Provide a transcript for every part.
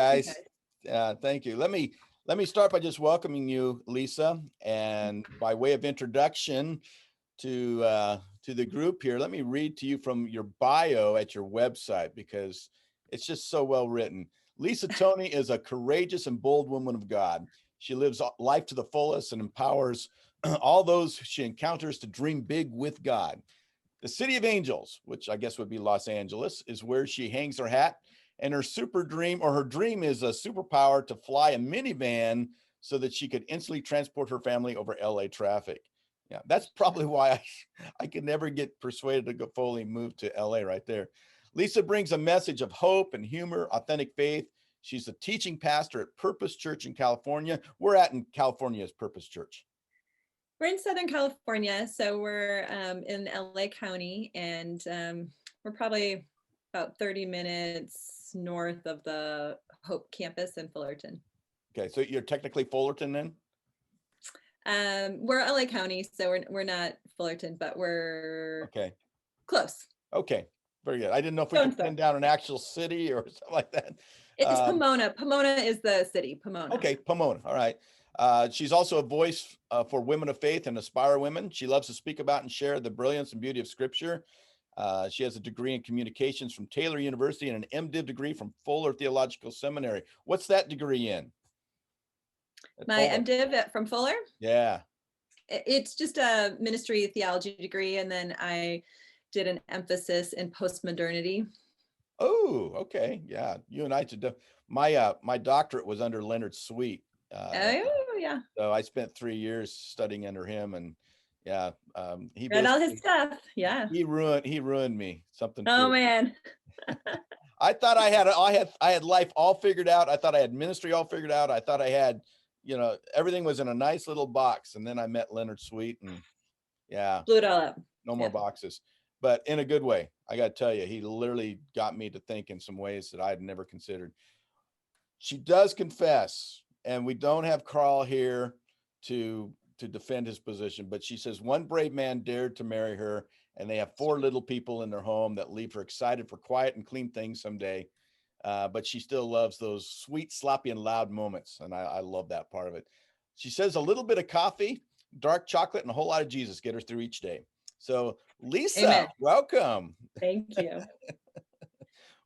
guys. Thank you. Let me start by just welcoming you, Lisa, and by way of introduction to the group here, let me read to you from your bio at your website because it's just so well written. Lisa Toney is a courageous and bold woman of God. She lives life to the fullest and empowers all those she encounters to dream big with God. The City of Angels, which I guess would be Los Angeles, is where she hangs her hat. And her her dream is a superpower to fly a minivan so that she could instantly transport her family over LA traffic. Yeah, that's probably why I could never get persuaded to go fully move to LA right there. Lisa brings a message of hope and humor, authentic faith. She's a teaching pastor at Purpose Church in California. We're at in California as Purpose Church. We're in Southern California, so we're in LA County, and we're probably about 30 minutes north of the Hope campus in Fullerton. Okay, so you're technically Fullerton then? We're LA County, so we're not Fullerton, but we're okay, close. Okay, very good. I didn't know if we could pin down an actual city or something like that. It's Pomona. Pomona is the city, Pomona. Okay, Pomona, all right. She's also a voice for women of faith and aspire women. She loves to speak about and share the brilliance and beauty of Scripture. She has a degree in communications from Taylor University and an MDiv degree from Fuller Theological Seminary. What's that degree in? My MDiv from Fuller? Yeah. It's just a ministry theology degree, and then I did an emphasis in postmodernity. Oh, okay. Yeah, you and I should. My doctorate was under Leonard Sweet. Oh, yeah. So I spent 3 years studying under him, and yeah, he read all his stuff. Yeah, he ruined me. Something. Oh man. I thought I had life all figured out. I thought I had ministry all figured out. I thought I had, everything was in a nice little box, and then I met Leonard Sweet, and yeah, blew it all up. No more boxes, but in a good way. I got to tell you, he literally got me to think in some ways that I had never considered. She does confess, and we don't have Carl here to defend his position, but she says one brave man dared to marry her, and they have 4 little people in their home that leave her excited for quiet and clean things someday. But she still loves those sweet, sloppy, and loud moments, and I love that part of it. She says a little bit of coffee, dark chocolate, and a whole lot of Jesus get her through each day. So Lisa, Amen. Welcome. Thank you.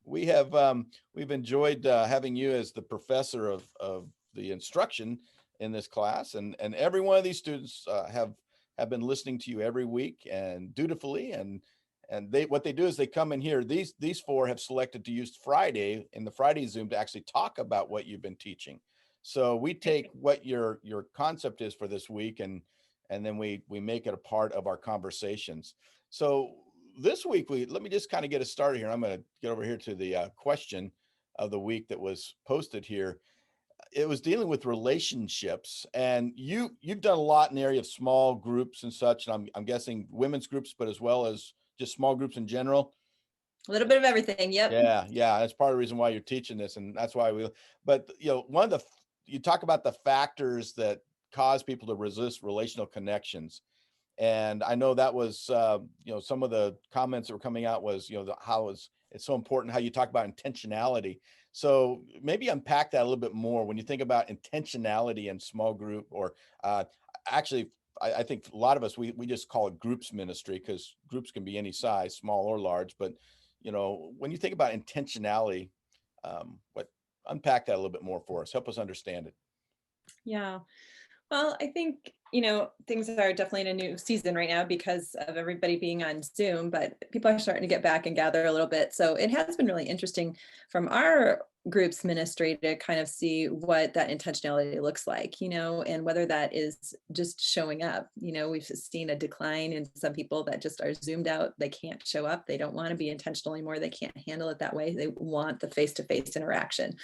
We've enjoyed having you as the professor of the instruction in this class, and every one of these students have been listening to you every week and dutifully, and what they do is they come in here. These 4 have selected to use Friday in the Friday Zoom to actually talk about what you've been teaching. So we take what your concept is for this week, and then we make it a part of our conversations. So this week, let me just kind of get us started here. I'm going to get over here to the question of the week that was posted here. It was dealing with relationships, and you've done a lot in the area of small groups and such. And I'm guessing women's groups, but as well as just small groups in general. A little bit of everything. Yep. Yeah. That's part of the reason why you're teaching this, and that's why but you talk about the factors that cause people to resist relational connections. And I know that was, some of the comments that were coming out was, how it's so important how you talk about intentionality. So maybe unpack that a little bit more when you think about intentionality in small group, or actually, I think a lot of us, we just call it groups ministry, because groups can be any size, small or large. But, when you think about intentionality, unpack that a little bit more for us. Help us understand it. Yeah. Well, I think, things are definitely in a new season right now because of everybody being on Zoom, but people are starting to get back and gather a little bit. So it has been really interesting from our group's ministry to kind of see what that intentionality looks like, and whether that is just showing up. We've seen a decline in some people that just are zoomed out. They can't show up. They don't want to be intentional anymore. They can't handle it that way. They want the face-to-face interaction.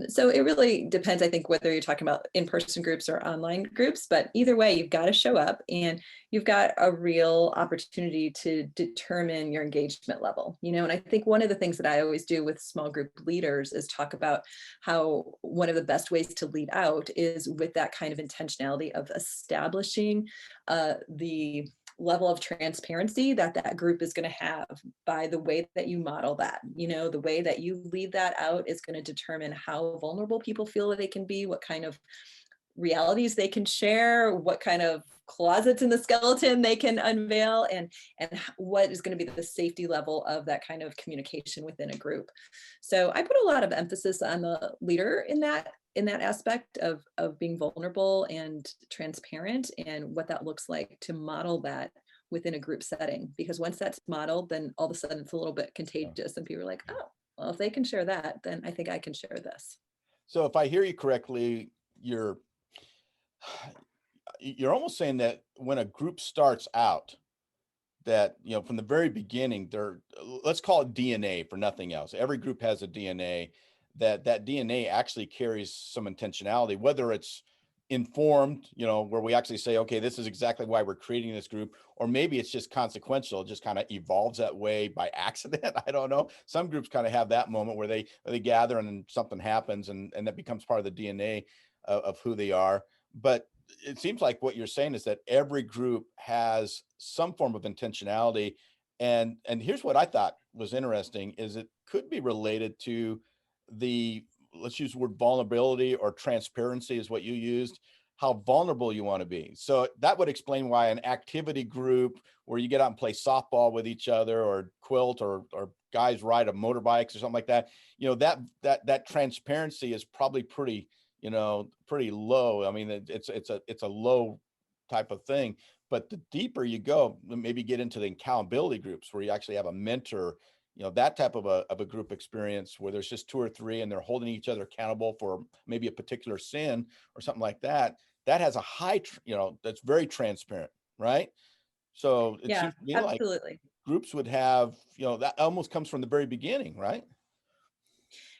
So it really depends, I think, whether you're talking about in-person groups or online groups, but either way, you've got to show up, and you've got a real opportunity to determine your engagement level, and I think one of the things that I always do with small group leaders is talk about how one of the best ways to lead out is with that kind of intentionality of establishing the level of transparency that that group is going to have by the way that you model that. The way that you lead that out is going to determine how vulnerable people feel that they can be, what kind of realities they can share, what kind of closets in the skeleton they can unveil, and what is going to be the safety level of that kind of communication within a group. So I put a lot of emphasis on the leader in that aspect of being vulnerable and transparent, and what that looks like to model that within a group setting. Because once that's modeled, then all of a sudden it's a little bit contagious, and people are like, oh, well, if they can share that, then I think I can share this. So if I hear you correctly, you're almost saying that when a group starts out, that from the very beginning, let's call it DNA for nothing else. Every group has a DNA. That DNA actually carries some intentionality, whether it's informed, where we actually say, okay, this is exactly why we're creating this group, or maybe it's just consequential, it just kind of evolves that way by accident. I don't know. Some groups kind of have that moment where they gather and then something happens, and that becomes part of the DNA of who they are. But it seems like what you're saying is that every group has some form of intentionality. And here's what I thought was interesting is it could be related to let's use the word vulnerability, or transparency is what you used, how vulnerable you want to be. So that would explain why an activity group where you get out and play softball with each other, or quilt, or guys ride a motorbikes or something like that, that transparency is probably pretty low. I mean, it's a low type of thing. But the deeper you go, maybe get into the accountability groups where you actually have a mentor, that type of a group experience where there's just two or three and they're holding each other accountable for maybe a particular sin or something like that. That has a high, that's very transparent, right? So it Yeah, seems to me like absolutely. groups would have, that almost comes from the very beginning, right?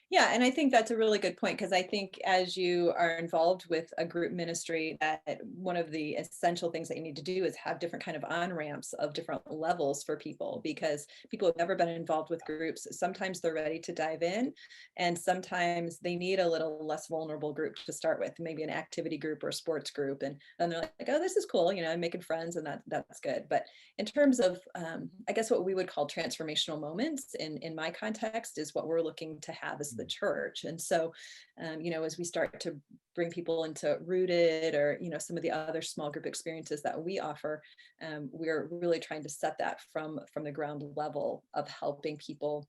Yeah, and I think that's a really good point, because I think as you are involved with a group ministry, that one of the essential things that you need to do is have different kind of on-ramps of different levels for people, because people have never been involved with groups. Sometimes they're ready to dive in, and sometimes they need a little less vulnerable group to start with, maybe an activity group or a sports group, and then they're like, oh, this is cool, I'm making friends, and that's good. But in terms of, I guess what we would call transformational moments in my context is what we're looking to have as the church. And so, as we start to bring people into Rooted, or, some of the other small group experiences that we offer, we're really trying to set that from the ground level of helping people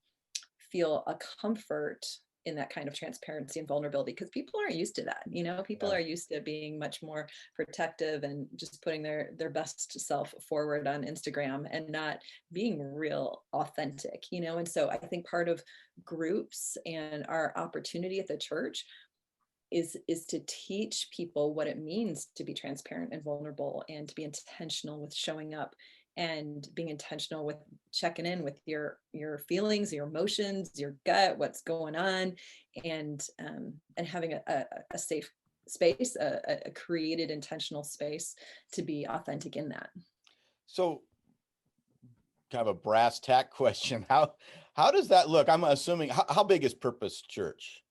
feel a comfort in that kind of transparency and vulnerability, because people aren't used to that. People Yeah. are used to being much more protective and just putting their best self forward on Instagram, and not being real authentic. And so I think part of groups and our opportunity at the church is to teach people what it means to be transparent and vulnerable, and to be intentional with showing up, and being intentional with checking in with your feelings, your emotions, your gut, what's going on, and having a safe space, a created intentional space to be authentic in that. So kind of a brass tack question. How does that look? I'm assuming, how big is Purpose Church?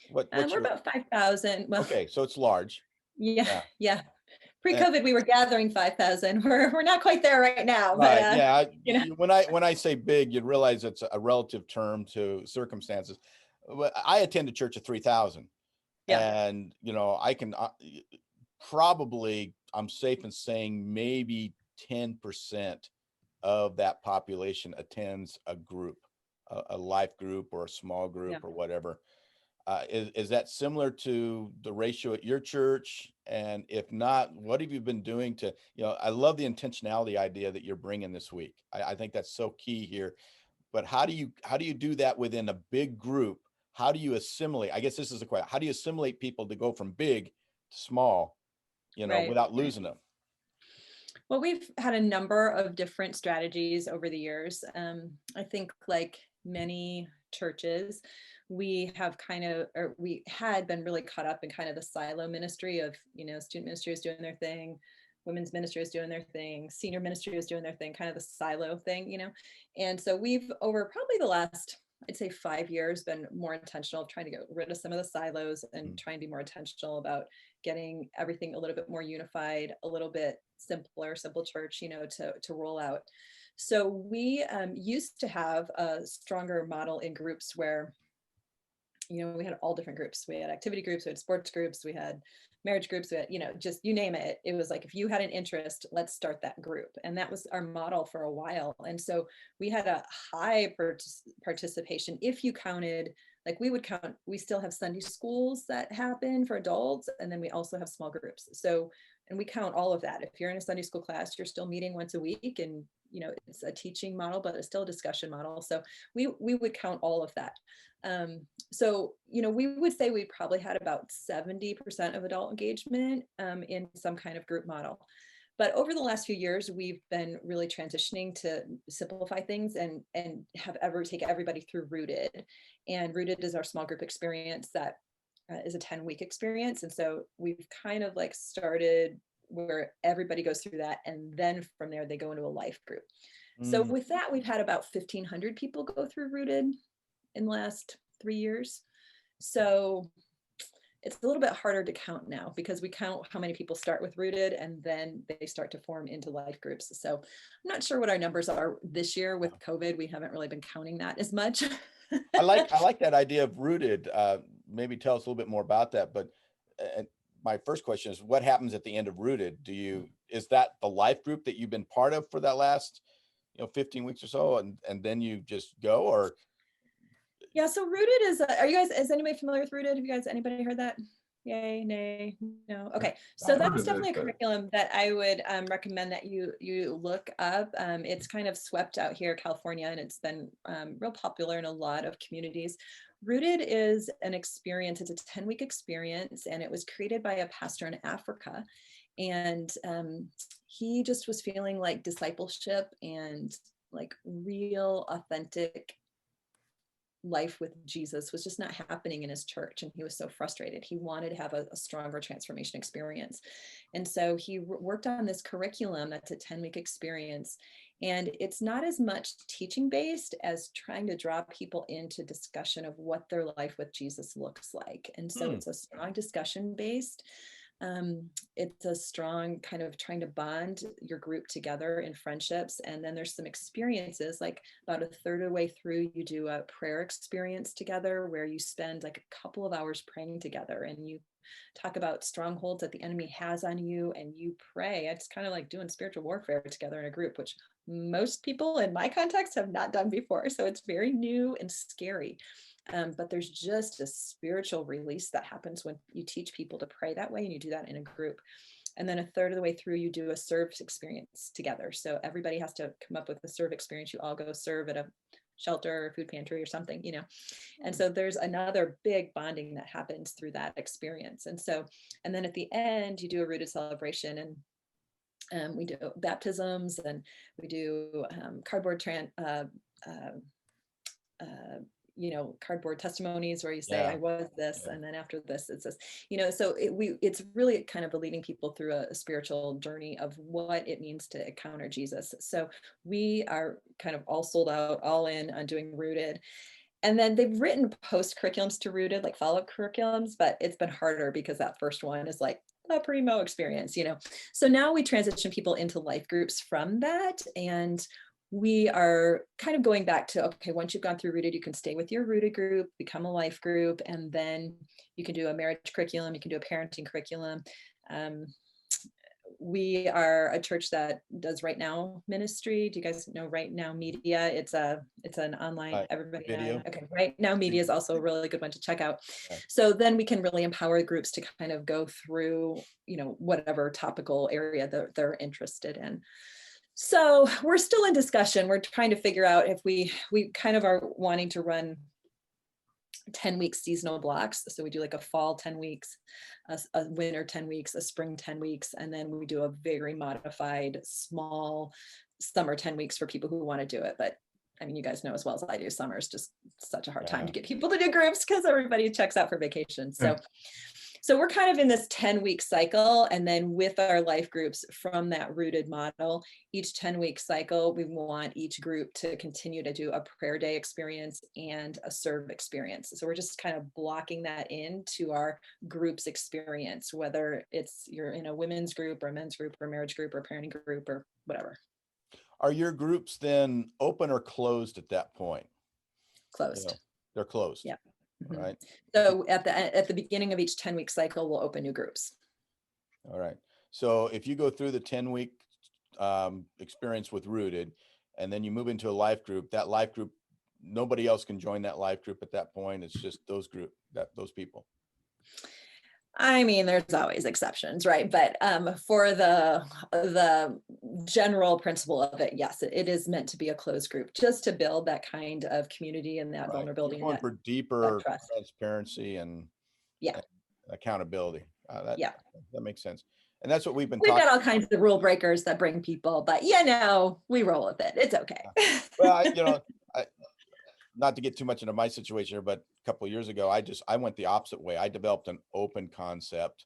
What's We're your about 5,000. Well, Okay, so it's large. yeah, Yeah. yeah. And, Pre-COVID, we were gathering 5,000. We're not quite there right now, but right. Yeah. you know, When I say big, you'd realize it's a relative term to circumstances. I attend a church of 3,000, yeah, and I can probably, I'm safe in saying, maybe 10% of that population attends a group, a life group or a small yeah. group or whatever. Is that similar to the ratio at your church? And if not, what have you been doing to, I love the intentionality idea that you're bringing this week. I think that's so key here. But how do you do that within a big group? How do you assimilate? I guess this is the question. How do you assimilate people to go from big to small, Right, without right. losing them? Well, we've had a number of different strategies over the years. I think, like many churches, we have or we had been really caught up in kind of the silo ministry of, student ministry is doing their thing, women's ministry is doing their thing, senior ministry is doing their thing, kind of the silo thing. And so we've, over probably the last, I'd say 5 years, been more intentional of trying to get rid of some of the silos and trying to be more intentional about getting everything a little bit more unified, a little bit simpler, simple church, to roll out. So we used to have a stronger model in groups where, we had all different groups. We had activity groups, we had sports groups, we had marriage groups, we had, just you name it. It was like, if you had an interest, let's start that group. And that was our model for a while. And so we had a high participation. If you counted, like we still have Sunday schools that happen for adults. And then we also have small groups. So, and we count all of that. If you're in a Sunday school class, you're still meeting once a week, and it's a teaching model, but it's still a discussion model. So we would count all of that. So, we would say we probably had about 70% of adult engagement in some kind of group model. But over the last few years, we've been really transitioning to simplify things and take everybody through Rooted. And Rooted is our small group experience that is a 10-week experience. And so we've kind of like started where everybody goes through that. And then from there, they go into a life group. So with that, we've had about 1,500 people go through Rooted in the last 3 years. So it's a little bit harder to count now because we count how many people start with Rooted and then they start to form into life groups. So I'm not sure what our numbers are this year with COVID. We haven't really been counting that as much. I like that idea of Rooted. Maybe tell us a little bit more about that. But my first question is, what happens at the end of Rooted? Is that the life group that you've been part of for that last 15 weeks or so, and then you just go? Or yeah, so Rooted is is anybody familiar with Rooted? Have anybody heard that? Yay, nay, no. Okay, so that's definitely a curriculum that I would recommend that you look up. It's kind of swept out here, California, and it's been real popular in a lot of communities. Rooted is an experience. It's a 10-week experience, and it was created by a pastor in Africa. And he just was feeling like discipleship and like real, authentic life with Jesus was just not happening in his church. And he was so frustrated. He wanted to have a stronger transformation experience. And so he worked on this curriculum that's a 10-week experience. And it's not as much teaching based as trying to draw people into discussion of what their life with Jesus looks like. And so it's a strong discussion based. It's a strong kind of trying to bond your group together in friendships. And then there's some experiences, like about a third of the way through, you do a prayer experience together where you spend like a couple of hours praying together and you talk about strongholds that the enemy has on you and you pray. It's kind of like doing spiritual warfare together in a group, which most people in my context have not done before. So it's very new and scary. But there's just a spiritual release that happens when you teach people to pray that way, and you do that in a group. And then a third of the way through, you do a serve experience together. So everybody has to come up with a serve experience. You all go serve at a shelter or food pantry or something, And so there's another big bonding that happens through that experience. And then at the end, you do a Rooted celebration, and we do baptisms, and we do cardboard cardboard testimonies where you say, I was this, and then after this, it's this, so it's really kind of leading people through a spiritual journey of what it means to encounter Jesus. So we are kind of all sold out, all in on doing Rooted. And then they've written post curriculums to Rooted, like follow-up curriculums, but it's been harder because that first one is like a primo experience, So now we transition people into life groups from that. And we are kind of going back to, okay, once you've gone through Rooted, you can stay with your Rooted group, become a life group, and then you can do a marriage curriculum, you can do a parenting curriculum. We are a church that does Right Now ministry. Do you guys know Right Now Media? It's an online everybody video. Okay, Right Now Media is also a really good one to check out. So then we can really empower groups to kind of go through, whatever topical area that they're interested in. So we're still in discussion. We're trying to figure out if we kind of are wanting to run 10-week seasonal blocks. So we do like a fall 10 weeks, a winter 10 weeks, a spring 10 weeks, and then we do a very modified small summer 10 weeks for people who want to do it. But I mean, you guys know as well as I do, summer is just such a hard time to get people to do groups because everybody checks out for vacation. So So we're kind of in this 10-week cycle. And then with our life groups from that rooted model, each 10-week cycle, we want each group to continue to do a prayer day experience and a serve experience. So we're just kind of blocking that into our group's experience, whether it's you're in a women's group or a men's group or marriage group or parenting group or whatever. Are your groups then open or closed at that point? Closed. They're closed. Yeah. Mm-hmm. Right. So at the beginning of each 10-week cycle, we'll open new groups. All right. So if you go through the 10-week experience with Rooted, and then you move into a life group, that life group, nobody else can join that life group at that point. It's just those people. I mean, there's always exceptions, right? But for the general principle of it, yes, it is meant to be a closed group, just to build that kind of community and that vulnerability. You're going and for deeper trust. transparency and Yeah, accountability. That makes sense. And that's what we've got all kinds of rule breakers that bring people, but we roll with it. It's okay. Well, not to get too much into my situation here, but a couple of years ago, I went the opposite way. I developed an open concept,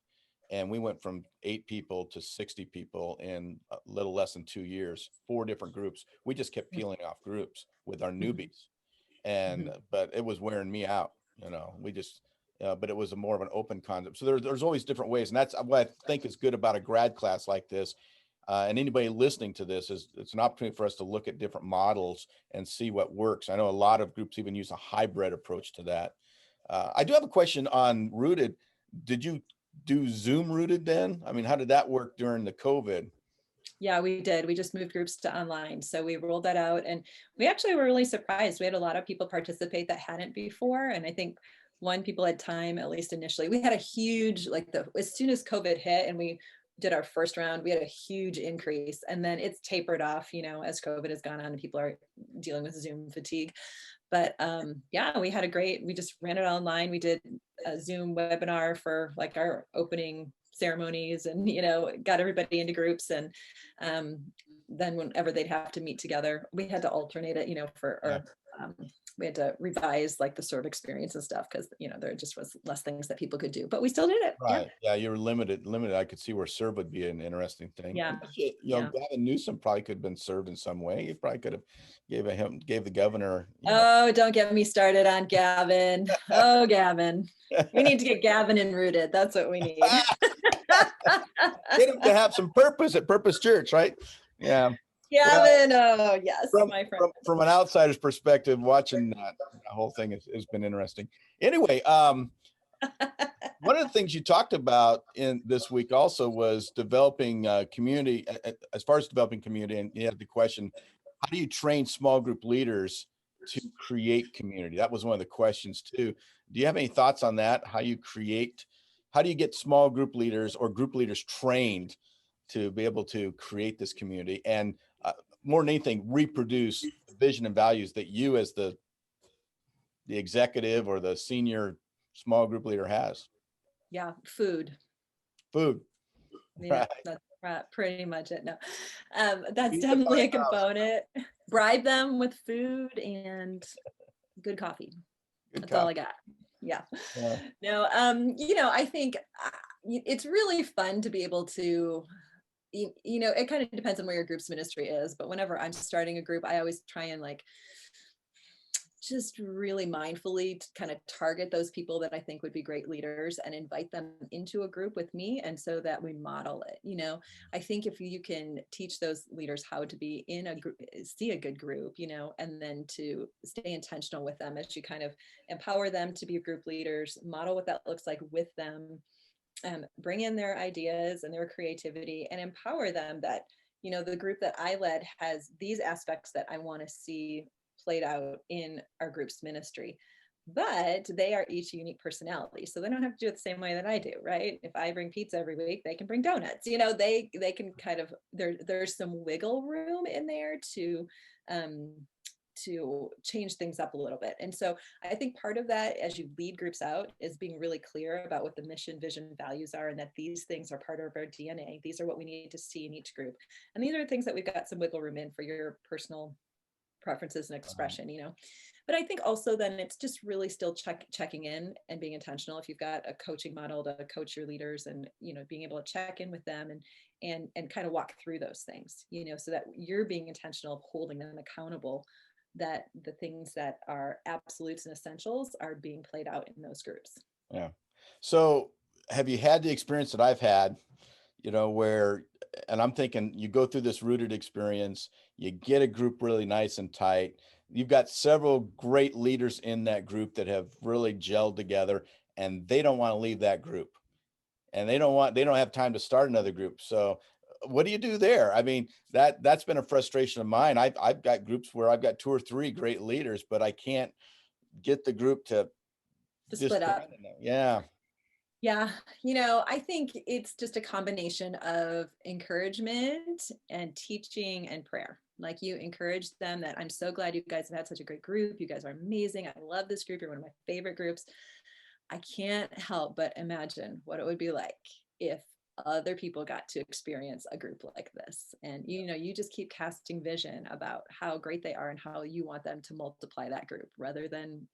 and we went from 8 people to 60 people in a little less than 2 years, 4 different groups. We just kept peeling off groups with our newbies, and but it was wearing me out. We just, but it was more of an open concept. So there's always different ways, and that's what I think is good about a grad class like this. And anybody listening to this, it's an opportunity for us to look at different models and see what works. I know a lot of groups even use a hybrid approach to that. I do have a question on Rooted. Did you do Zoom Rooted then? I mean, how did that work during the COVID? Yeah, we did. We just moved groups to online. So we rolled that out, and we actually were really surprised. We had a lot of people participate that hadn't before. And I think people had time, at least initially. We had a huge, as soon as COVID hit and we did our first round, we had a huge increase, and then it's tapered off, as COVID has gone on and people are dealing with Zoom fatigue. But we just ran it online. We did a Zoom webinar for our opening ceremonies, and got everybody into groups, and then whenever they'd have to meet together, we had to alternate it, we had to revise the serve experience and stuff, because there just was less things that people could do, but we still did it. Right. Yeah, you were limited. I could see where serve would be an interesting thing. Yeah. Gavin Newsom probably could have been served in some way. You probably could have gave the governor. Oh, don't get me started on Gavin. Oh, Gavin. We need to get Gavin and Rooted. That's what we need. Get him to have some purpose at Purpose Church, right? Yeah. Gavin, oh yes, my friend. From an outsider's perspective, watching that whole thing has been interesting. Anyway, one of the things you talked about in this week also was developing community. As far as developing community, and you had the question, how do you train small group leaders to create community? That was one of the questions too. Do you have any thoughts on that? How do you get small group leaders or group leaders trained to be able to create this community, and more than anything, reproduce the vision and values that you as the executive or the senior small group leader has? Yeah, food. Right. That's pretty much it. No, that's definitely a component. Bribe them with food and good coffee. That's all I got. Yeah. No, I think it's really fun to be able to, it kind of depends on where your group's ministry is, but whenever I'm starting a group, I always try and just really mindfully to kind of target those people that I think would be great leaders and invite them into a group with me. And so that we model it, I think if you can teach those leaders how to be in a group, see a good group, and then to stay intentional with them as you kind of empower them to be group leaders, model what that looks like with them, bring in their ideas and their creativity, and empower them that, the group that I led has these aspects that I want to see played out in our group's ministry, but they are each a unique personality. So they don't have to do it the same way that I do, right? If I bring pizza every week, they can bring donuts, they can kind of, there's some wiggle room in there to change things up a little bit. And so I think part of that, as you lead groups out, is being really clear about what the mission, vision, values are, and that these things are part of our DNA. These are what we need to see in each group. And these are the things that we've got some wiggle room in for your personal preferences and expression, But I think also then it's just really still checking in and being intentional. If you've got a coaching model to coach your leaders, and being able to check in with them and kind of walk through those things, so that you're being intentional of holding them accountable, that the things that are absolutes and essentials are being played out in those groups. Yeah. So have you had the experience that I've had, where, and I'm thinking you go through this rooted experience, you get a group really nice and tight. You've got several great leaders in that group that have really gelled together, and they don't want to leave that group, and they don't have time to start another group. So what do you do there? I mean, that's been a frustration of mine. I've got groups where I've got 2 or 3 great leaders, but I can't get the group to Split up. Yeah. Yeah, I think it's just a combination of encouragement and teaching and prayer. Like, you encourage them that I'm so glad you guys have had such a great group. You guys are amazing. I love this group. You're one of my favorite groups. I can't help but imagine what it would be like if other people got to experience a group like this. And, you just keep casting vision about how great they are and how you want them to multiply that group, rather than,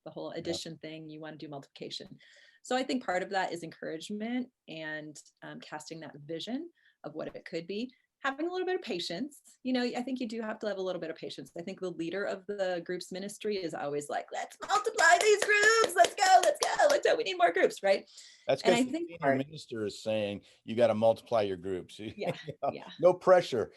the whole addition thing. You want to do multiplication. So I think part of that is encouragement and casting that vision of what it could be. Having a little bit of patience. I think you do have to have a little bit of patience. I think the leader of the group's ministry is always like, let's multiply these groups. Let's go. We need more groups, right? That's And because I the think senior minister is saying you got to multiply your groups. yeah. No pressure.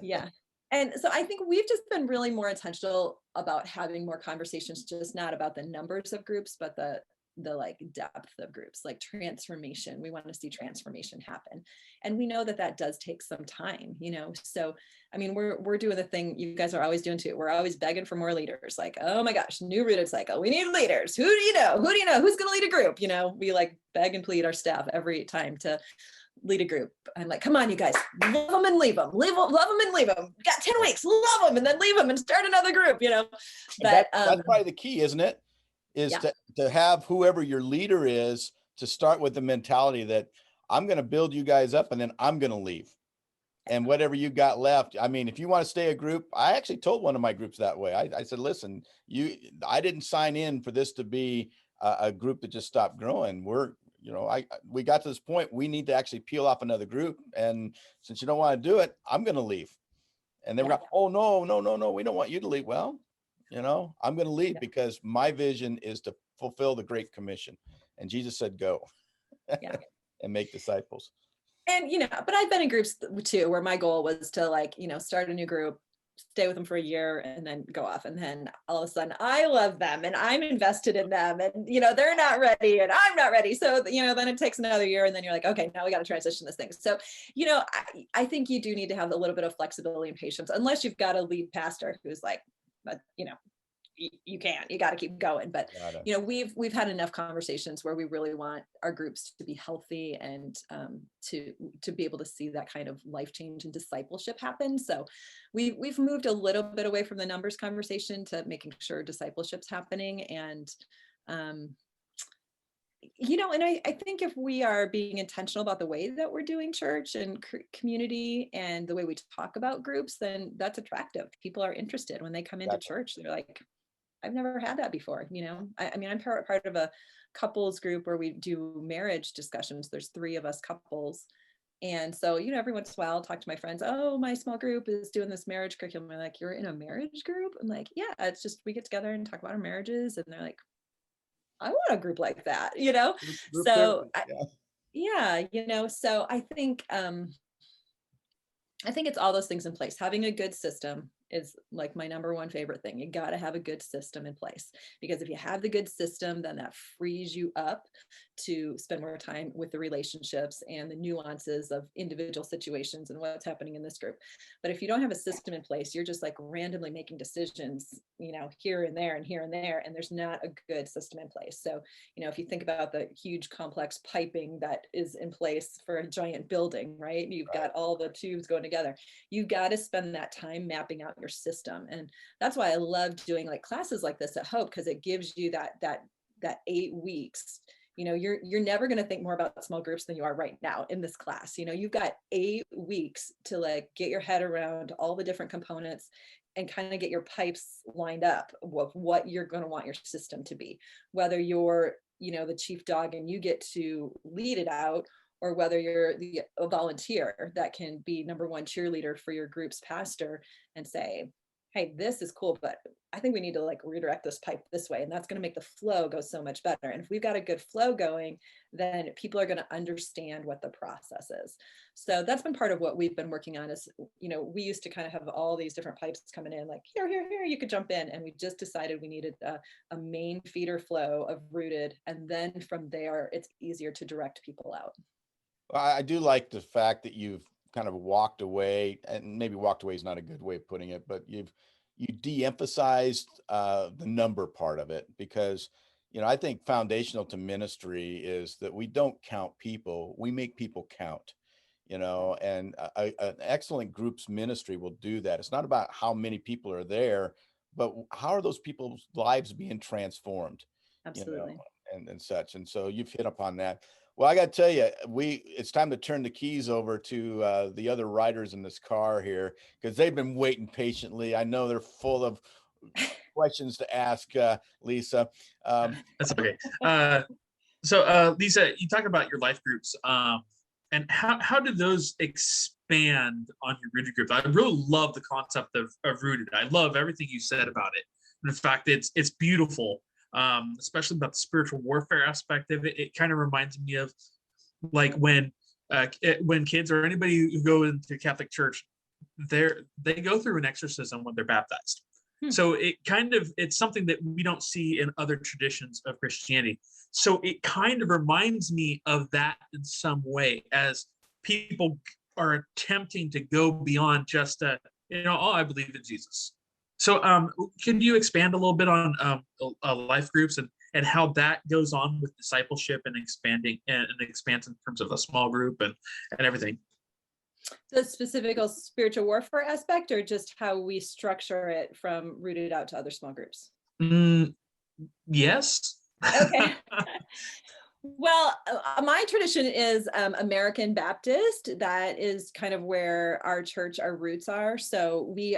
Yeah. And so I think we've just been really more intentional about having more conversations, just not about the numbers of groups, but the like depth of groups, like transformation. We want to see transformation happen. And we know that does take some time, So, I mean, we're doing the thing you guys are always doing too. We're always begging for more leaders. Like, oh my gosh, new rooted cycle. We need leaders. Who do you know? Who's going to lead a group? We like beg and plead our staff every time to lead a group. I'm like, come on, you guys, love them and leave them, love them and leave them. Got 10 weeks, love them and then leave them and start another group, But that's probably the key, isn't it? Is to have whoever your leader is to start with the mentality that I'm going to build you guys up and then I'm going to leave. And whatever you got left, I mean, if you want to stay a group, I actually told one of my groups that way. I said, listen, I didn't sign in for this to be a group that just stopped growing. We got to this point, we need to actually peel off another group. And since you don't want to do it, I'm going to leave. And they were like, oh, no, we don't want you to leave. Well, I'm going to leave because my vision is to fulfill the Great Commission. And Jesus said, go and make disciples. And, but I've been in groups too, where my goal was to start a new group, stay with them for a year and then go off. And then all of a sudden I love them and I'm invested in them and, they're not ready and I'm not ready. So, then it takes another year and then you're like, okay, now we got to transition this thing. So, I think you do need to have a little bit of flexibility and patience, unless you've got a lead pastor who's like, you can't, you got to keep going. But, we've had enough conversations where we really want our groups to be healthy and to be able to see that kind of life change and discipleship happen. So we've moved a little bit away from the numbers conversation to making sure discipleship's happening. And, and I think if we are being intentional about the way that we're doing church and community and the way we talk about groups, then that's attractive. People are interested when they come into church. They're like, I've never had that before. I mean, I'm part of a couples group where we do marriage discussions. There's 3 of us couples. And so, every once in a while I'll talk to my friends, oh, my small group is doing this marriage curriculum. They're like, you're in a marriage group? I'm like, yeah, it's just, we get together and talk about our marriages. And they're like, I want a group like that, So so I think it's all those things in place. Having a good system is like my number one favorite thing. You got to have a good system in place, because if you have the good system, then that frees you up to spend more time with the relationships and the nuances of individual situations and what's happening in this group. But if you don't have a system in place, you're just like randomly making decisions, here and there and here and there, and there's not a good system in place. So, if you think about the huge complex piping that is in place for a giant building, right? You've got all the tubes going together. You've got to spend that time mapping out your system. And that's why I love doing like classes like this at Hope, because it gives you that 8 weeks you're never going to think more about small groups than you are right now in this class. You've got 8 weeks to like get your head around all the different components and kind of get your pipes lined up with what you're going to want your system to be, whether you're, the chief dog and you get to lead it out, or whether you're a volunteer that can be number one cheerleader for your group's pastor and say, hey, this is cool, but I think we need to like redirect this pipe this way. And that's going to make the flow go so much better. And if we've got a good flow going, then people are going to understand what the process is. So that's been part of what we've been working on is, we used to kind of have all these different pipes coming in, like here, you could jump in. And we just decided we needed a main feeder flow of rooted. And then from there, it's easier to direct people out. Well, I do like the fact that you've kind of walked away, and maybe walked away is not a good way of putting it, but you de-emphasized the number part of it, because I think foundational to ministry is that we don't count people, we make people count. And an excellent group's ministry will do that. It's not about how many people are there, but how are those people's lives being transformed? Absolutely. And such. And so you've hit upon that. Well, I got to tell you, it's time to turn the keys over to the other riders in this car here, because they've been waiting patiently. I know they're full of questions to ask Lisa. That's okay. So Lisa, you talk about your life groups, and how do those expand on your rooted groups? I really love the concept of rooted. I love everything you said about it. And in fact, it's beautiful. Especially about the spiritual warfare aspect of it. It kind of reminds me of like when kids or anybody who go into Catholic Church, they go through an exorcism when they're baptized. So it's something that we don't see in other traditions of Christianity. So it kind of reminds me of that in some way, as people are attempting to go beyond just I believe in Jesus. So can you expand a little bit on life groups and how that goes on with discipleship and expanding and expands in terms of a small group and everything? The specific spiritual warfare aspect, or just how we structure it from rooted out to other small groups? Yes. Okay. Well, my tradition is American Baptist. That is kind of where our roots are. So we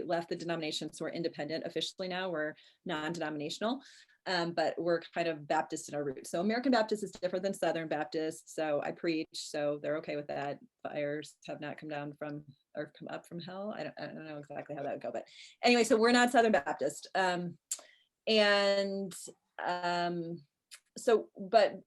left the denomination, so we're independent officially now. We're non-denominational, but we're kind of Baptist in our roots. So American Baptist is different than Southern Baptist. So I preach, so they're okay with that. Fires have not come up from hell. I don't know exactly how that would go, but anyway, so we're not Southern Baptist, So, but,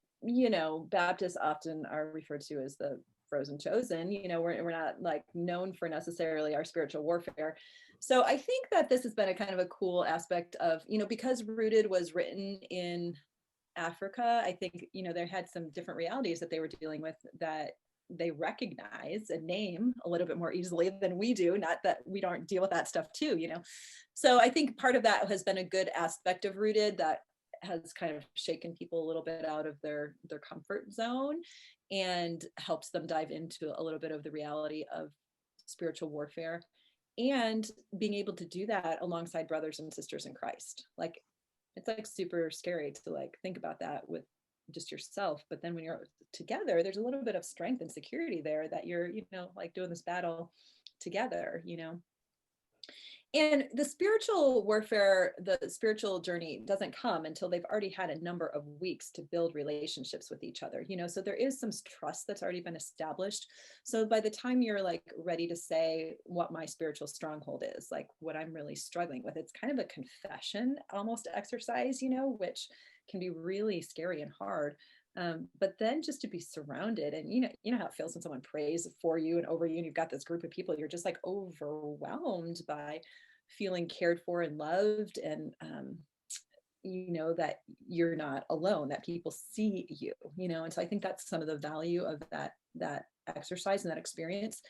Baptists often are referred to as the frozen chosen. We're not like known for necessarily our spiritual warfare. So I think that this has been a kind of a cool aspect of, because Rooted was written in Africa, I think, they had some different realities that they were dealing with that they recognize and name a little bit more easily than we do. Not that we don't deal with that stuff too, So I think part of that has been a good aspect of Rooted that has kind of shaken people a little bit out of their comfort zone and helps them dive into a little bit of the reality of spiritual warfare, and being able to do that alongside brothers and sisters in Christ. Like, it's like super scary to like think about that with just yourself, but then when you're together, there's a little bit of strength and security there that you're, like doing this battle together, And the spiritual warfare, the spiritual journey doesn't come until they've already had a number of weeks to build relationships with each other, so there is some trust that's already been established. So by the time you're like ready to say what my spiritual stronghold is, like what I'm really struggling with, it's kind of a confession almost exercise, which can be really scary and hard. But then just to be surrounded, and you know how it feels when someone prays for you and over you, and you've got this group of people, you're just like overwhelmed by feeling cared for and loved, and that you're not alone, that people see you, and so I think that's some of the value of that exercise and that experience.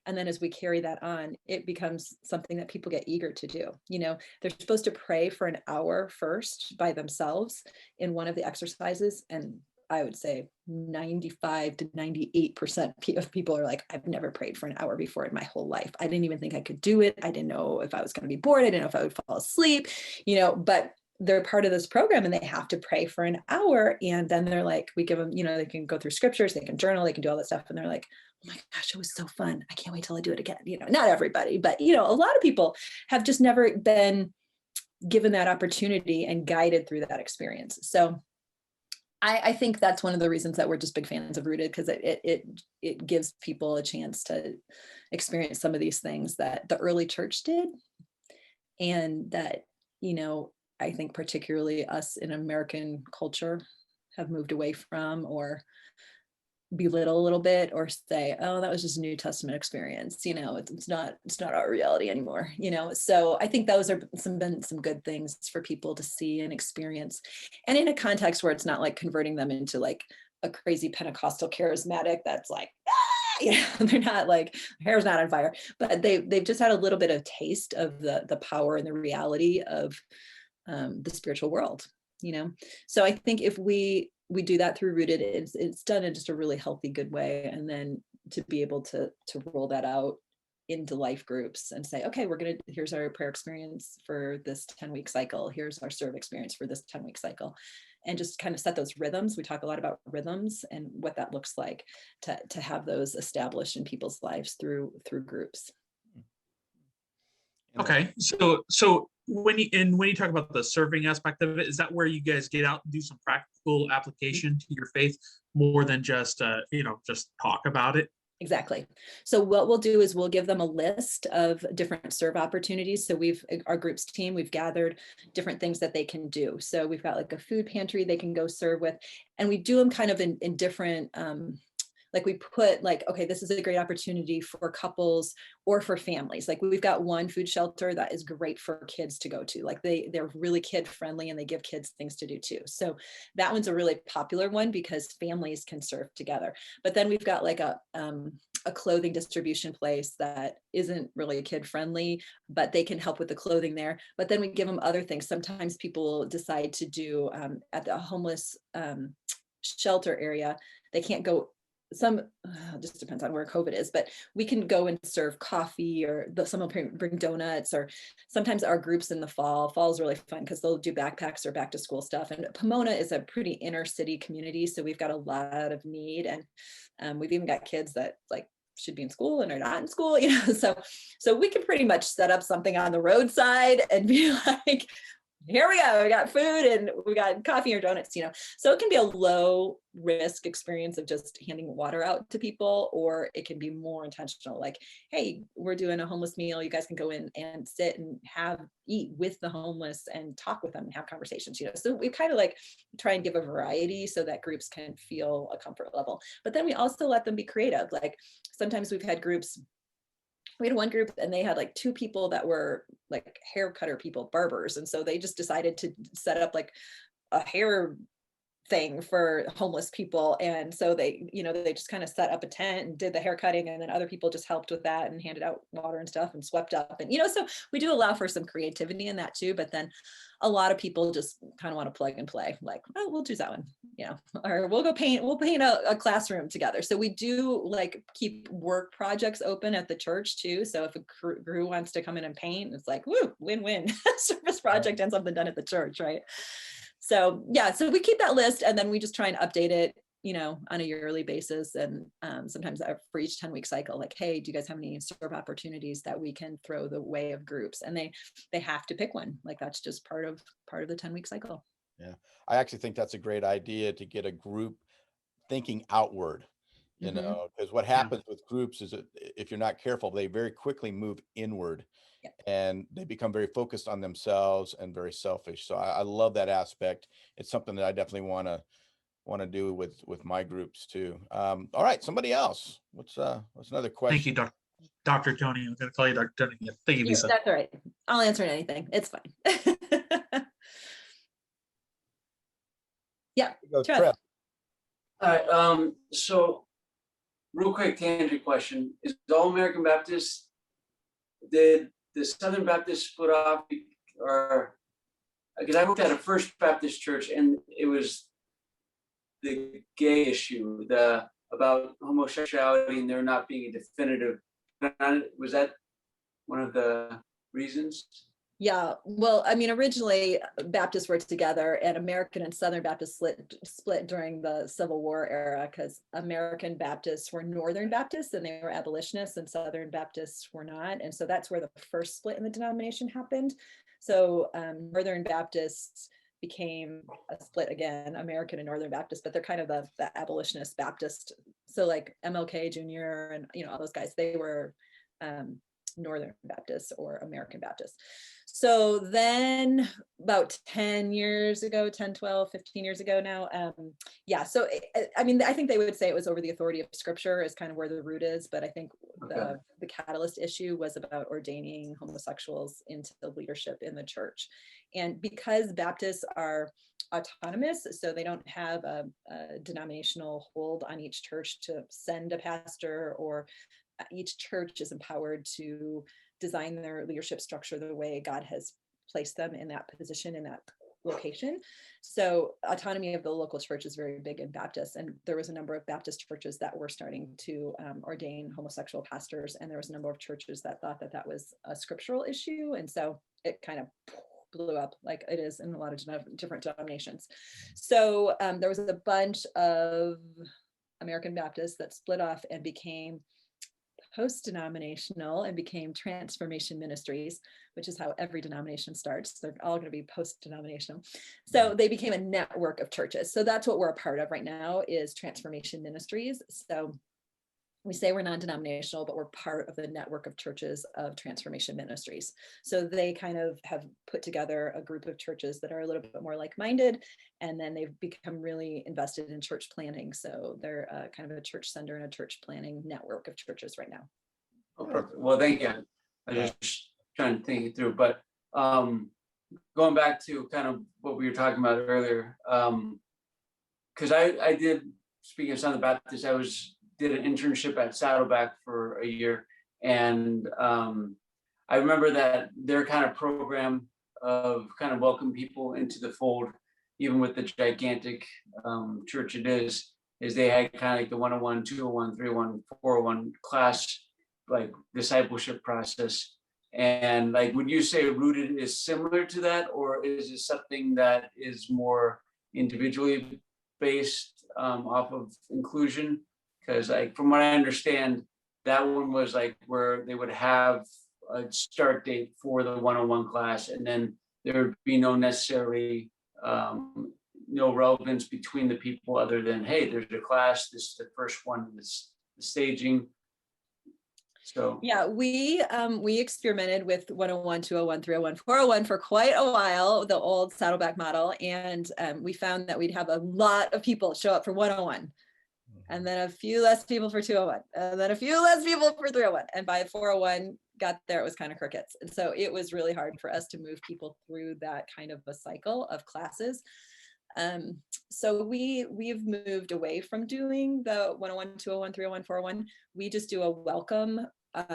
And then as we carry that on, it becomes something that people get eager to do. They're supposed to pray for an hour first by themselves in one of the exercises, and I would say 95 to 98% of people are like, I've never prayed for an hour before in my whole life. I didn't even think I could do it. I didn't know if I was going to be bored. I didn't know if I would fall asleep, but they're part of this program and they have to pray for an hour. And then they're like, we give them, they can go through scriptures, they can journal, they can do all that stuff. And they're like, oh my gosh, it was so fun. I can't wait till I do it again. Not everybody, but, a lot of people have just never been given that opportunity and guided through that experience. So I think that's one of the reasons that we're just big fans of Rooted, because it gives people a chance to experience some of these things that the early church did. And that, I think particularly us in American culture have moved away from, or belittle a little bit, or say, oh, that was just a New Testament experience. It's not our reality anymore. So I think those are been some good things for people to see and experience, and in a context where it's not like converting them into like a crazy Pentecostal charismatic that's like, they're not like, hair's not on fire, but they've just had a little bit of taste of the power and the reality of the spiritual world. So I think if we do that through Rooted, it's done in just a really healthy, good way. And then to be able to roll that out into life groups and say, okay, here's our prayer experience for this 10-week cycle. Here's our serve experience for this 10-week cycle. And just kind of set those rhythms. We talk a lot about rhythms and what that looks like to have those established in people's lives through groups. Okay, so when you talk about the serving aspect of it, is that where you guys get out and do some practical application to your faith more than just just talk about it? Exactly. So what we'll do is we'll give them a list of different serve opportunities. So our group's team, we've gathered different things that they can do. So we've got like a food pantry they can go serve with, and we do them kind of in different, like we put like, okay, this is a great opportunity for couples or for families. Like we've got one food shelter that is great for kids to go to. Like they're really kid friendly and they give kids things to do too. So that one's a really popular one because families can serve together. But then we've got like a clothing distribution place that isn't really kid friendly, but they can help with the clothing there. But then we give them other things. Sometimes people decide to do at the homeless shelter area, they can't go. Just depends on where COVID is, but we can go and serve coffee, or someone bring donuts, or sometimes our groups in the fall is really fun because they'll do backpacks or back to school stuff. And Pomona is a pretty inner city community, so we've got a lot of need, and we've even got kids that like should be in school and are not in school, so we can pretty much set up something on the roadside and be like, here we go, we got food and we got coffee or donuts, so it can be a low risk experience of just handing water out to people, or it can be more intentional, like, hey, we're doing a homeless meal, you guys can go in and sit and eat with the homeless and talk with them and have conversations, so we kind of like try and give a variety so that groups can feel a comfort level. But then we also let them be creative. Like sometimes we had one group and they had like two people that were like hair cutter people, barbers. And so they just decided to set up like a hair thing for homeless people. And so they just kind of set up a tent and did the hair cutting. And then other people just helped with that and handed out water and stuff and swept up. And, so we do allow for some creativity in that too. But then a lot of people just kind of want to plug and play, like, oh, we'll choose that one, or we'll paint a classroom together. So we do like keep work projects open at the church too. So if a crew wants to come in and paint, it's like, woo, win-win service project and something done at the church, right? So yeah, so we keep that list and then we just try and update it, on a yearly basis. And sometimes for each 10-week cycle, like, hey, do you guys have any serve opportunities that we can throw the way of groups? And they have to pick one. Like that's just part of the 10-week cycle. Yeah, I actually think that's a great idea to get a group thinking outward, because what happens with groups is that if you're not careful, they very quickly move inward. Yeah. And they become very focused on themselves and very selfish. So I love that aspect. It's something that I definitely want to do with my groups too. All right, somebody else. What's another question? Thank you, Dr. Toney. I'm going to call you Dr. Toney. Yeah, thank you, Lisa. That's all right. I'll answer anything. It's fine. Yeah. Trev. All right. So real quick tangent question. Is All American Baptist, did the Southern Baptist split off, or because I worked at a First Baptist church and it was the gay issue, about homosexuality and there not being a definitive, was that one of the reasons? Yeah, well, I mean, originally Baptists were together, and American and Southern Baptists split during the Civil War era, because American Baptists were Northern Baptists and they were abolitionists, and Southern Baptists were not. And so that's where the first split in the denomination happened. So Northern Baptists became a split again, American and Northern Baptists, but they're kind of the abolitionist Baptist. So like MLK Jr. and all those guys, they were Northern Baptists or American Baptists. So then about 10 years ago, 10, 12, 15 years ago now, yeah, so I mean, I think they would say it was over the authority of scripture is kind of where the root is, but I think the catalyst issue was about ordaining homosexuals into the leadership in the church. And because Baptists are autonomous, so they don't have a denominational hold on each church to send a pastor, or each church is empowered to design their leadership structure the way God has placed them in that position, in that location. So autonomy of the local church is very big in Baptists. And there was a number of Baptist churches that were starting to ordain homosexual pastors. And there was a number of churches that thought that that was a scriptural issue. And so it kind of blew up like it is in a lot of different denominations. So there was a bunch of American Baptists that split off and became post-denominational and became transformation ministries, which is how every denomination starts. They're all going to be post-denominational. So they became a network of churches. So that's what we're a part of right now, is transformation ministries. So we say we're non-denominational, but we're part of the network of churches of transformation ministries. So they kind of have put together a group of churches that are a little bit more like-minded, and then they've become really invested in church planning. So they're kind of a church center and a church planning network of churches right now. Oh, perfect. Well, thank you. I was just trying to think it through, but going back to kind of what we were talking about earlier, because I did, speaking of Southern Baptist, did an internship at Saddleback for a year. And I remember that their kind of program of kind of welcome people into the fold, even with the gigantic church it is they had kind of like the 101, 201, 301, 401 class, like discipleship process. And like, would you say Rooted is similar to that, or is it something that is more individually based off of inclusion? Because like, from what I understand, that one was like where they would have a start date for the 101 class, and then there would be no necessarily no relevance between the people other than, hey, there's a class, this is the first one, this the staging. So yeah, we experimented with 101, 201, 301, 401 for quite a while, the old Saddleback model, and we found that we'd have a lot of people show up for 101. And then a few less people for 201, and then a few less people for 301. And by 401 got there, it was kind of crickets. And so it was really hard for us to move people through that kind of a cycle of classes. So we've moved away from doing the 101, 201, 301, 401. We just do a welcome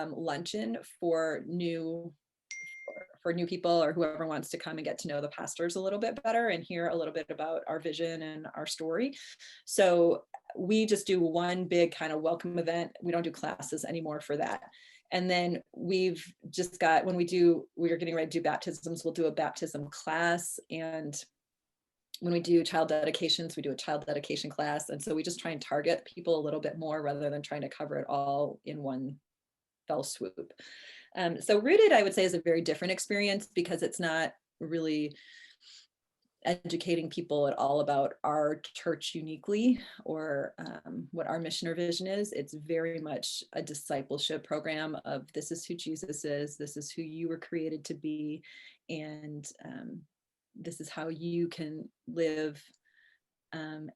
luncheon for new people, or whoever wants to come and get to know the pastors a little bit better and hear a little bit about our vision and our story. So we just do one big kind of welcome event. We don't do classes anymore for that. And then we've just got, when we're getting ready to do baptisms, we'll do a baptism class. And when we do child dedications, we do a child dedication class. And so we just try and target people a little bit more rather than trying to cover it all in one fell swoop. So Rooted, I would say, is a very different experience, because it's not really educating people at all about our church uniquely, or what our mission or vision is. It's very much a discipleship program of, this is who Jesus is, this is who you were created to be, and this is how you can live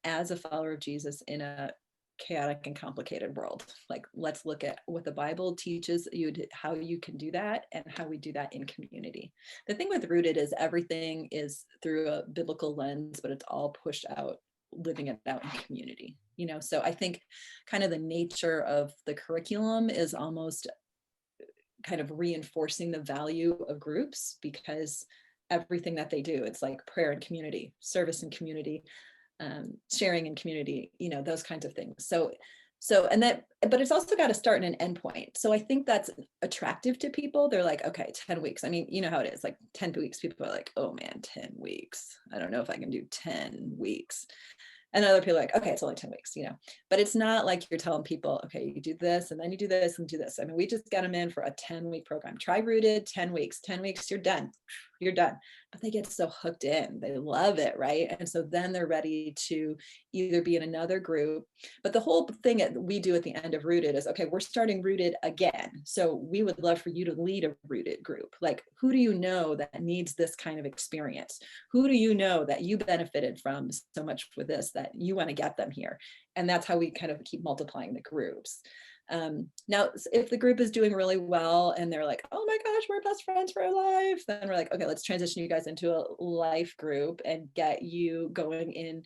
as a follower of Jesus in a chaotic and complicated world. Like, let's look at what the Bible teaches you, how you can do that, and how we do that in community. The thing with Rooted is everything is through a biblical lens, but it's all pushed out, living it out in community. So I think kind of the nature of the curriculum is almost kind of reinforcing the value of groups, because everything that they do, it's like prayer and community, service and community, sharing in community, those kinds of things. So So, and that, but it's also got to start and an end point. So I think that's attractive to people. They're like, okay, 10 weeks. I mean, you know how it is, like 10 weeks, people are like, oh man, 10 weeks. I don't know if I can do 10 weeks. And other people are like, okay, it's only 10 weeks, but it's not like you're telling people, okay, you do this and then you do this and do this. I mean, we just got them in for a 10-week program. Try Rooted, 10 weeks, 10 weeks, you're done. You're done. But they get so hooked in, they love it, right? And so then they're ready to either be in another group. But the whole thing that we do at the end of Rooted is, okay, we're starting Rooted again. So we would love for you to lead a Rooted group. Like, who do you know that needs this kind of experience? Who do you know that you benefited from so much with this that you want to get them here? And that's how we kind of keep multiplying the groups. Now, if the group is doing really well and they're like, oh my gosh, we're best friends for life, then we're like, okay, let's transition you guys into a life group and get you going in.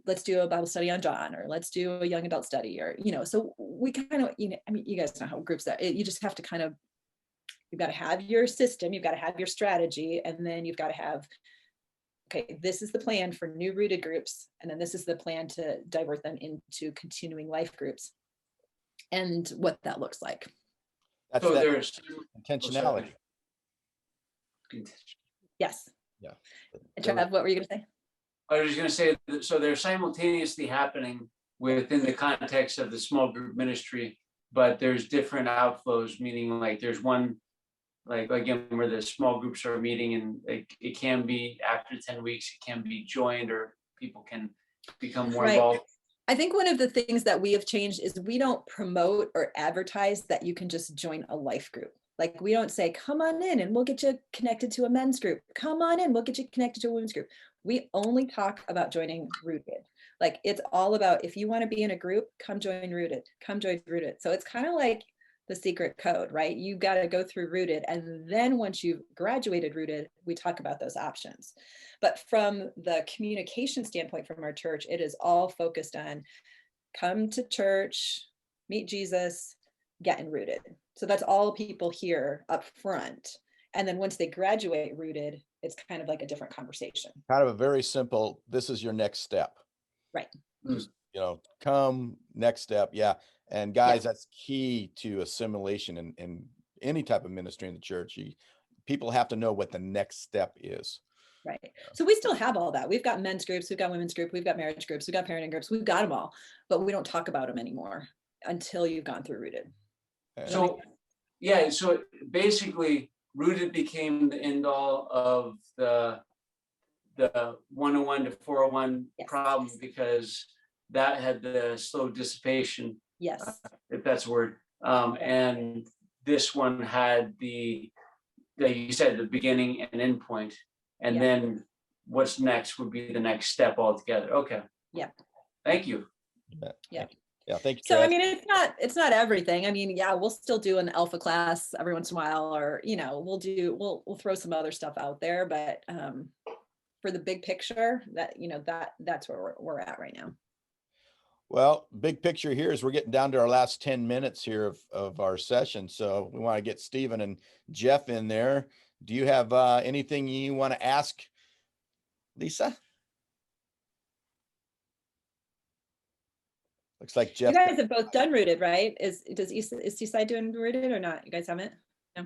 Let's do a Bible study on John, or let's do a young adult study, or, so we kind of, I mean, you guys know how groups that you just have to kind of, you've got to have your system, you've got to have your strategy, and then you've got to have, okay, this is the plan for new Rooted groups. And then this is the plan to divert them into continuing life groups and what that looks like. That's So that there's intentionality. Yes. Yeah. And Trav, what were you going to say? I was just going to say that, so they're simultaneously happening within the context of the small group ministry, but there's different outflows, meaning like there's one, like again, where the small groups are meeting, and it can be after 10 weeks, it can be joined, or people can become more involved. I think one of the things that we have changed is we don't promote or advertise that you can just join a life group. Like, we don't say, come on in and we'll get you connected to a men's group. Come on in, we'll get you connected to a women's group. We only talk about joining Rooted. Like, it's all about, if you want to be in a group, come join Rooted, come join Rooted. So it's kind of like the secret code, right? You got to go through Rooted. And then once you've graduated Rooted, we talk about those options. But from the communication standpoint from our church, it is all focused on come to church, meet Jesus, getting Rooted. So that's all people hear up front. And then once they graduate Rooted, it's kind of like a different conversation. Kind of a very simple, this is your next step. Right. Just, come next step. Yeah. And guys, that's key to assimilation in any type of ministry in the church. People have to know what the next step is. Right. So we still have all that. We've got men's groups, we've got women's group, we've got marriage groups, we've got parenting groups, we've got them all, but we don't talk about them anymore until you've gone through Rooted. So, so basically Rooted became the end all of the 101 to 401 problem, because that had the slow dissipation. Yes. If that's a word. And this one had like you said, the beginning and end point. And then what's next would be the next step altogether. Okay. Yeah. Thank you. Yeah. Yeah, thank you. So I mean, it's not everything. I mean, we'll still do an alpha class every once in a while, or we'll throw some other stuff out there, but for the big picture, that's where we're at right now. Well, big picture here is we're getting down to our last 10 minutes here of our session. So we want to get Stephen and Jeff in there. Do you have anything you want to ask Lisa? Looks like Jeff. You guys have both done Rooted, right? Is Seaside doing Rooted or not? You guys haven't? No.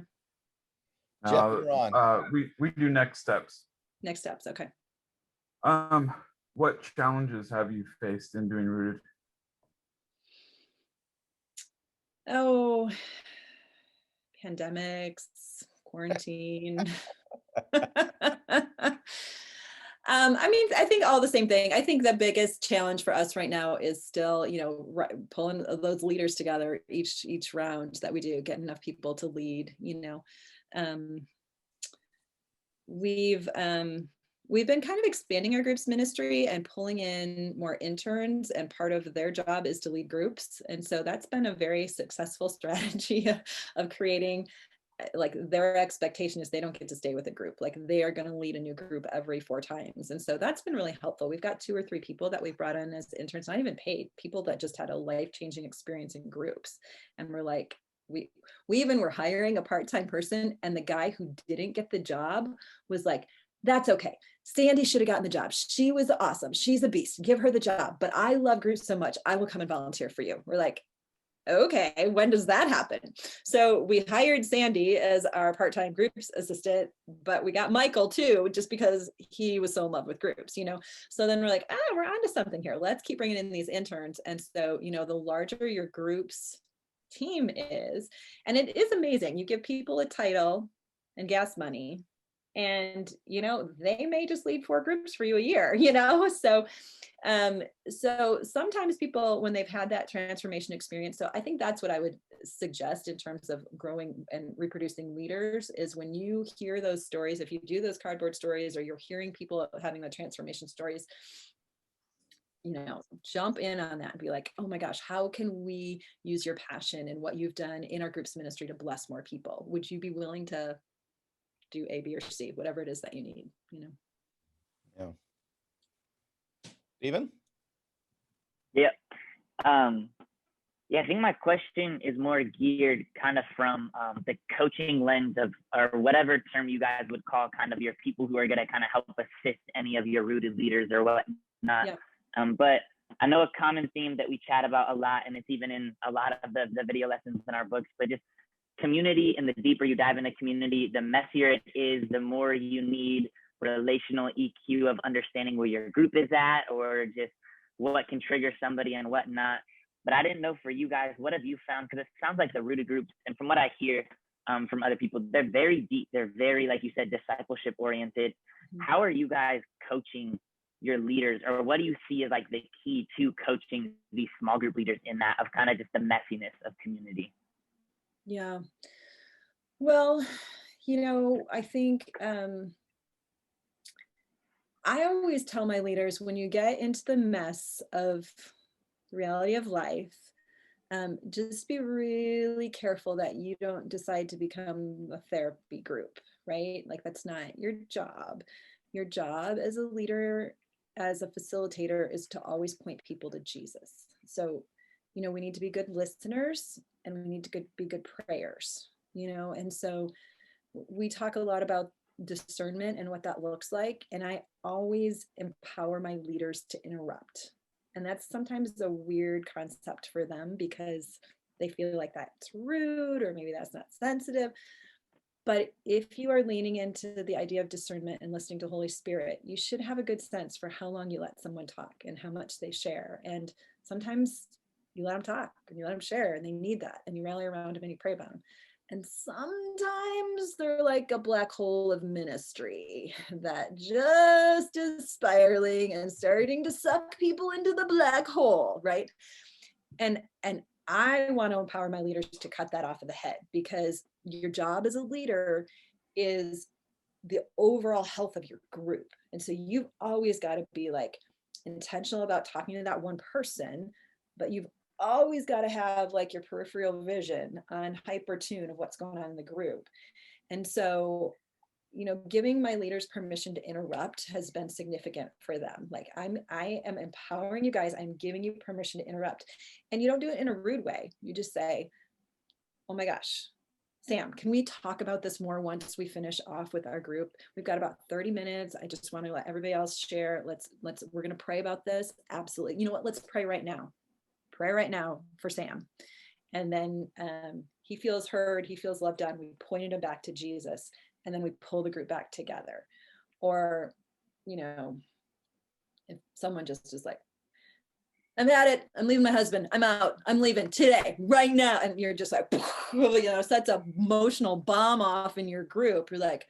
Jeff, you're on. We do next steps. Next steps, okay. What challenges have you faced in doing Rooted? Oh, pandemics, quarantine. I mean, I think all the same thing. I think the biggest challenge for us right now is still, pulling those leaders together each round that we do, get enough people to lead, We've been kind of expanding our groups ministry and pulling in more interns, and part of their job is to lead groups. And so that's been a very successful strategy of creating, like, their expectation is they don't get to stay with a group. Like, they are going to lead a new group every 4 times. And so that's been really helpful. We've got 2 or 3 people that we've brought in as interns, not even paid, people that just had a life-changing experience in groups. And we're like, we even were hiring a part-time person, and the guy who didn't get the job was like, That's okay. Sandy should have gotten the job. She was awesome. She's a beast. Give her the job. But I love groups so much. I will come and volunteer for you. We're like, okay, when does that happen? So we hired Sandy as our part-time groups assistant, but we got Michael too, just because he was so in love with groups, So then we're like, we're onto something here. Let's keep bringing in these interns. And so, the larger your group's team is, and it is amazing. You give people a title and gas money, and they may just lead 4 groups for you a year, so sometimes people, when they've had that transformation experience, so I think that's what I would suggest in terms of growing and reproducing leaders, is when you hear those stories, if you do those cardboard stories, or you're hearing people having the transformation stories, jump in on that and be like, oh my gosh, how can we use your passion and what you've done in our group's ministry to bless more people? Would you be willing to do A, B, or C, whatever it is that you need, Yeah. Steven? Yeah. Yeah, I think my question is more geared kind of from the coaching lens of, or whatever term you guys would call kind of your people who are going to kind of help assist any of your rooted leaders or whatnot. Yeah. But I know a common theme that we chat about a lot, and it's even in a lot of the video lessons in our books, but just community. And the deeper you dive into community, the messier it is, the more you need relational EQ of understanding where your group is at, or just what can trigger somebody and whatnot. But I didn't know for you guys, what have you found? Because it sounds like the rooted groups, and from what I hear from other people, they're very deep. They're very, like you said, discipleship oriented. Mm-hmm. How are you guys coaching your leaders, or what do you see as like the key to coaching these small group leaders in that, of kind of just the messiness of community? Yeah. Well, I think I always tell my leaders, when you get into the mess of the reality of life, just be really careful that you don't decide to become a therapy group, right? Like, that's not your job. Your job as a leader, as a facilitator, is to always point people to Jesus. So, we need to be good listeners, and we need to be good prayers, and so we talk a lot about discernment and what that looks like. And I always empower my leaders to interrupt. And that's sometimes a weird concept for them, because they feel like that's rude, or maybe that's not sensitive. But if you are leaning into the idea of discernment and listening to Holy Spirit, you should have a good sense for how long you let someone talk and how much they share. And sometimes you let them talk and you let them share, and they need that, and you rally around them and you pray about them. And sometimes they're like a black hole of ministry that just is spiraling and starting to suck people into the black hole, right? And I want to empower my leaders to cut that off of the head, because your job as a leader is the overall health of your group. And so you've always got to be like intentional about talking to that one person, but you've always got to have like your peripheral vision on hyper tune of what's going on in the group. And so, giving my leaders permission to interrupt has been significant for them. Like, I am empowering you guys. I'm giving you permission to interrupt. And you don't do it in a rude way. You just say, oh my gosh, Sam, can we talk about this more once we finish off with our group? We've got about 30 minutes. I just want to let everybody else share. We're going to pray about this. Absolutely. You know what? Let's pray right now. Pray right now for Sam. And then he feels heard, he feels loved on. We pointed him back to Jesus, and then we pull the group back together. Or, if someone just is like, I'm at it, I'm leaving my husband, I'm out, I'm leaving today, right now. And you're just like, sets a emotional bomb off in your group. You're like,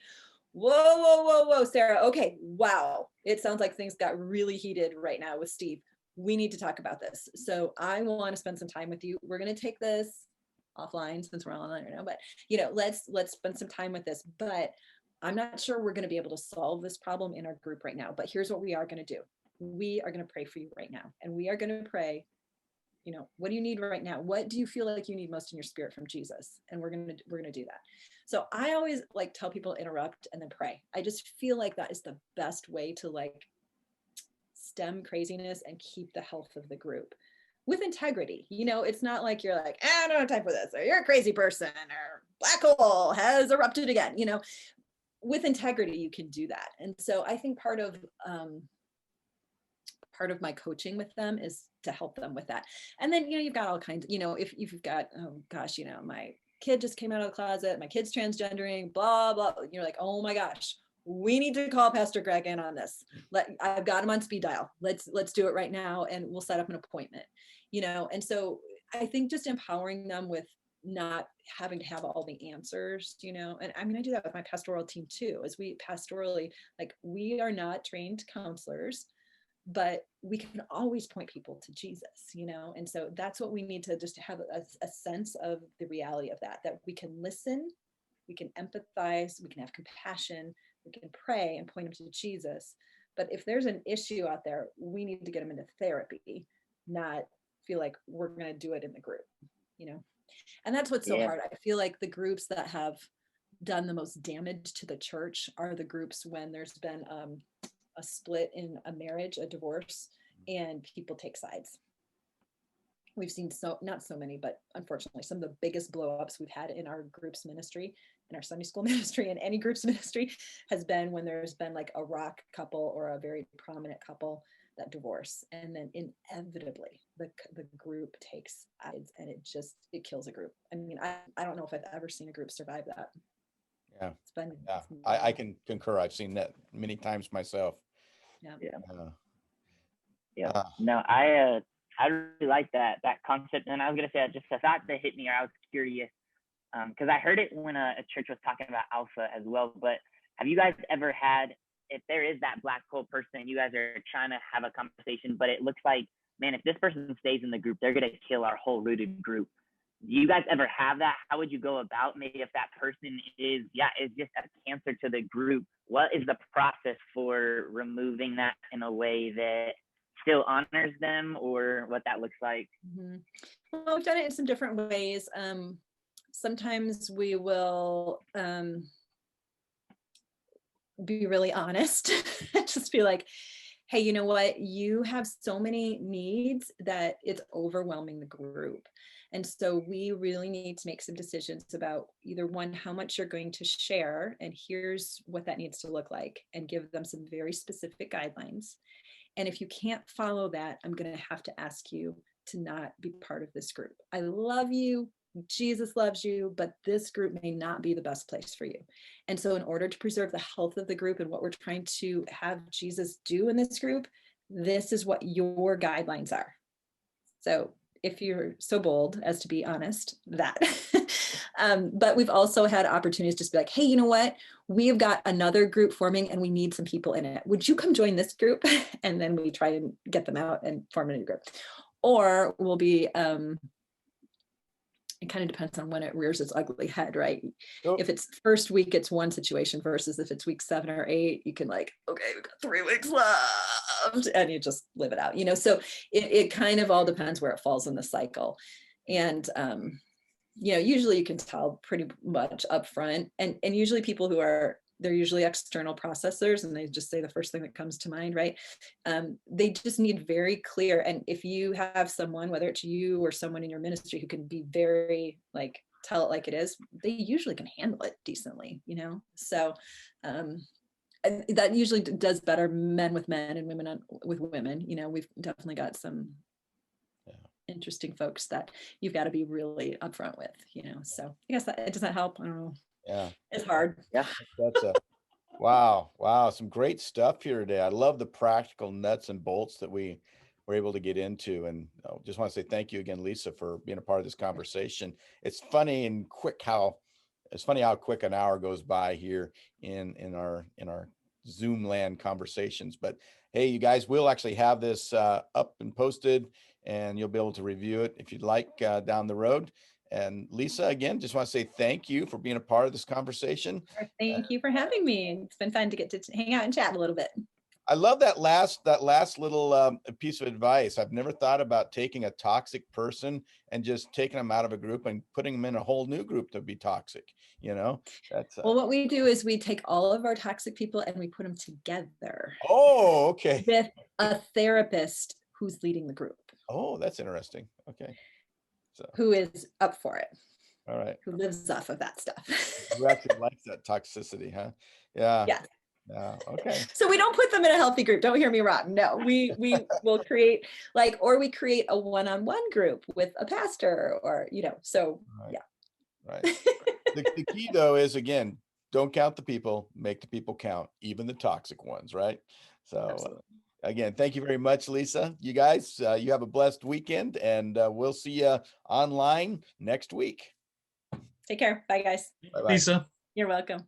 whoa, Sarah. Okay, wow. It sounds like things got really heated right now with Steve. We need to talk about this. So I want to spend some time with you. We're going to take this offline since we're online right now, but let's spend some time with this. But I'm not sure we're going to be able to solve this problem in our group right now. But here's what we are going to do. We are going to pray for you right now. And we are going to pray, what do you need right now? What do you feel like you need most in your spirit from Jesus? And we're going to do that. So I always like tell people interrupt and then pray. I just feel like that is the best way to stem craziness and keep the health of the group with integrity. It's not like you're like, I don't have time for this, or you're a crazy person, or black hole has erupted again. with integrity, you can do that. And so I think part of my coaching with them is to help them with that. And then, you've got all kinds, if you've got, oh gosh, my kid just came out of the closet, my kid's transgendering, blah, blah. You're like, oh my gosh, we need to call Pastor Greg in on this. I've got him on speed dial. Let's do it right now. And we'll set up an appointment, and so I think just empowering them with not having to have all the answers, and I mean, I do that with my pastoral team too, as we pastorally, like, we are not trained counselors, but we can always point people to Jesus, and so that's what we need to just have a sense of the reality of that we can listen, we can empathize, we can have compassion, we can pray and point them to Jesus. But if there's an issue out there, we need to get them into therapy, not feel like we're going to do it in the group, and that's what's so hard. I feel like the groups that have done the most damage to the church are the groups when there's been a split in a marriage, a divorce, and people take sides. We've seen not so many, but unfortunately, some of the biggest blow-ups we've had in our groups ministry, in our Sunday school ministry, and any groups ministry has been when there's been like a rock couple or a very prominent couple that divorce. And then inevitably the group takes sides, and it kills a group. I mean, I don't know if I've ever seen a group survive that. Yeah. It's been, yeah. I can concur. I've seen that many times myself. No, I really like that concept. And I was gonna say, just a thought that hit me, or I was curious, because I heard it when a church was talking about alpha as well. But have you guys ever had, if there is that black hole person, you guys are trying to have a conversation, but it looks like, man, if this person stays in the group, they're gonna kill our whole rooted group. Do you guys ever have that? How would you go about, maybe if that person is just a cancer to the group? What is the process for removing that in a way that still honors them, or what that looks like? Mm-hmm. Well, we've done it in some different ways. Sometimes we will be really honest, just be like, hey, you know what? You have so many needs that it's overwhelming the group. And so we really need to make some decisions about either one, how much you're going to share, and here's what that needs to look like, and give them some very specific guidelines. And if you can't follow that, I'm going to have to ask you to not be part of this group. I love you. Jesus loves you, but this group may not be the best place for you. And so in order to preserve the health of the group and what we're trying to have Jesus do in this group, this is what your guidelines are. So if you're so bold as to be honest, that. But we've also had opportunities just be like, hey, you know what? We've got another group forming and we need some people in it. Would you come join this group? And then we try and get them out and form a new group. Or we'll be, it kind of depends on when it rears its ugly head, right? Oh. If it's first week, it's one situation, versus if it's week 7 or 8, you can like, okay, we've got 3 weeks left, and you just live it out, so it kind of all depends where it falls in the cycle. And usually you can tell pretty much up front, and usually people they're usually external processors, and they just say the first thing that comes to mind, right? They just need very clear. And if you have someone, whether it's you or someone in your ministry, who can be very like, tell it like it is, they usually can handle it decently, So that usually does better men with men and women with women. We've definitely got some interesting folks that you've got to be really upfront with, So I guess does that help? I don't know. Yeah, it's hard. Yeah, that's wow, some great stuff here today. I love the practical nuts and bolts that we were able to get into, and I just want to say thank you again, Lisa, for being a part of this conversation. It's funny how quick an hour goes by here in our Zoom land conversations. But hey, you guys, we'll actually have this up and posted, and you'll be able to review it if you'd like down the road. And Lisa, again, just want to say thank you for being a part of this conversation. Thank you for having me. It's been fun to get to hang out and chat a little bit. I love that last little piece of advice. I've never thought about taking a toxic person and just taking them out of a group and putting them in a whole new group to be toxic. That's well, what we do is we take all of our toxic people and we put them together. Oh, okay. With a therapist who's leading the group. Oh, that's interesting. Okay. Who is up for it. All right. who lives off of that stuff. Who actually likes that toxicity, huh? Yeah. Yes. Yeah. Okay. So we don't put them in a healthy group. Don't hear me wrong. No, we will create or we create a one-on-one group with a pastor or, so Right. yeah. Right. The key though is, again, don't count the people, make the people count, even the toxic ones, right? So Absolutely. again, thank you very much, Lisa. You guys, you have a blessed weekend, and we'll see you online next week. Take care. Bye, guys. Bye-bye. Lisa. You're welcome.